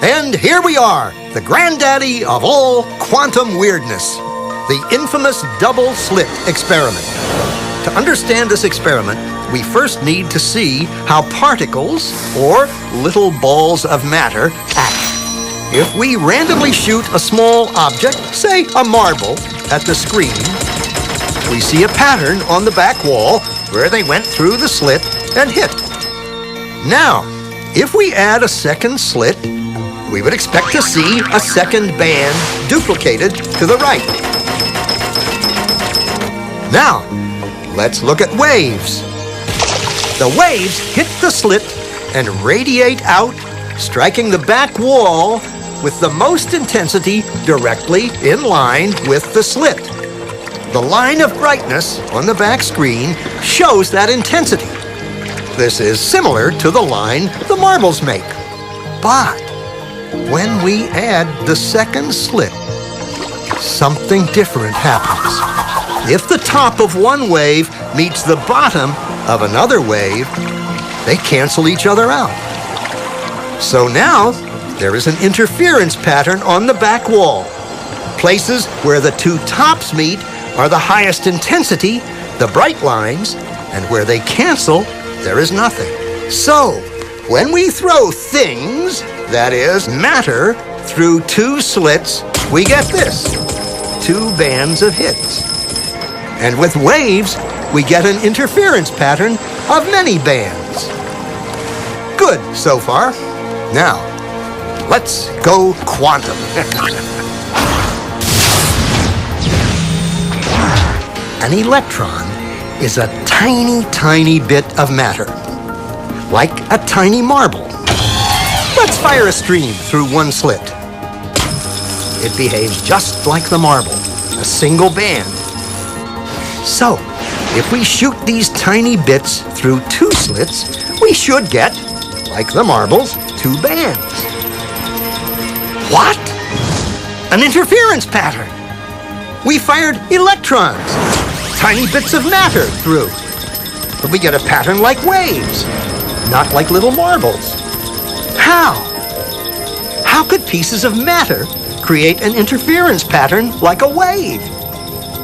And here we are, the granddaddy of all quantum weirdness, the infamous double-slit experiment. To understand this experiment, we first need to see how particles, or little balls of matter, act. If we randomly shoot a small object, say a marble, at the screen, we see a pattern on the back wall where they went through the slit and hit. Now, if we add a second slit, we would expect to see a second band duplicated to the right. Now, let's look at waves. The waves hit the slit and radiate out, striking the back wall with the most intensity directly in line with the slit. The line of brightness on the back screen shows that intensity. This is similar to the line the marbles make. But when we add the second slit, something different happens. If the top of one wave meets the bottom of another wave, they cancel each other out. So now, there is an interference pattern on the back wall. Places where the two tops meet are the highest intensity, the bright lines, and where they cancel, there is nothing. So, when we throw things, that is, matter, through two slits, we get this, two bands of hits. And with waves, we get an interference pattern of many bands. Good so far. Now, let's go quantum. An electron is a tiny, tiny bit of matter, like a tiny marble. Let's fire a stream through one slit. It behaves just like the marble, a single band. So, if we shoot these tiny bits through two slits, we should get, like the marbles, two bands. What? An interference pattern. We fired electrons, tiny bits of matter through. But we get a pattern like waves, not like little marbles. How? How could pieces of matter create an interference pattern like a wave?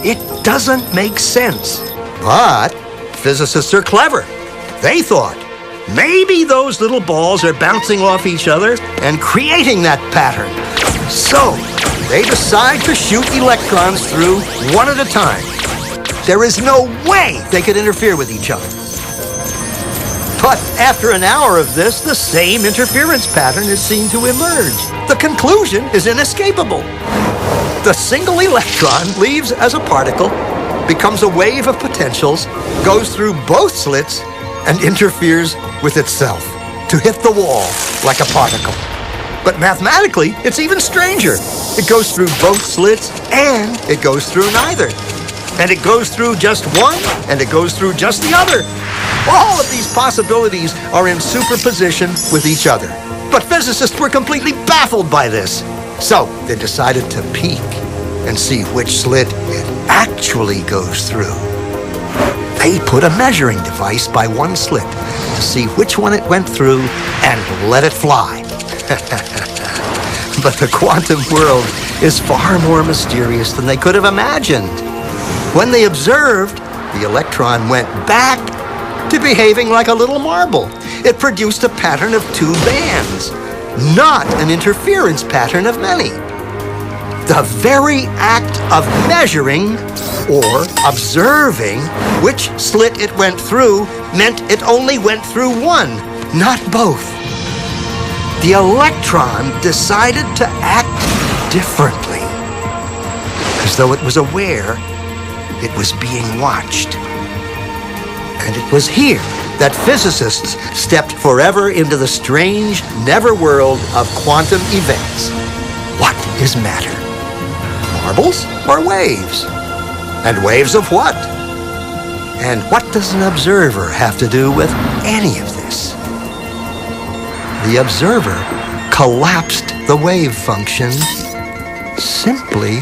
It doesn't make sense. But physicists are clever. They thought, maybe those little balls are bouncing off each other and creating that pattern. So, they decide to shoot electrons through one at a time. There is no way they could interfere with each other. But after an hour of this, the same interference pattern is seen to emerge. The conclusion is inescapable. The single electron leaves as a particle, becomes a wave of potentials, goes through both slits, and interferes with itself to hit the wall like a particle. But mathematically, it's even stranger. It goes through both slits, and it goes through neither. And it goes through just one, and it goes through just the other. All of these possibilities are in superposition with each other. But physicists were completely baffled by this. So they decided to peek and see which slit it actually goes through. They put a measuring device by one slit to see which one it went through and let it fly. But the quantum world is far more mysterious than they could have imagined. When they observed, the electron went back to behaving like a little marble. It produced a pattern of two bands, not an interference pattern of many. The very act of measuring or observing which slit it went through meant it only went through one, not both. The electron decided to act differently, as though it was aware it was being watched. And it was here that physicists stepped forever into the strange, never-world of quantum events. What is matter? Marbles or waves? And waves of what? And what does an observer have to do with any of this? The observer collapsed the wave function simply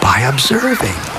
by observing.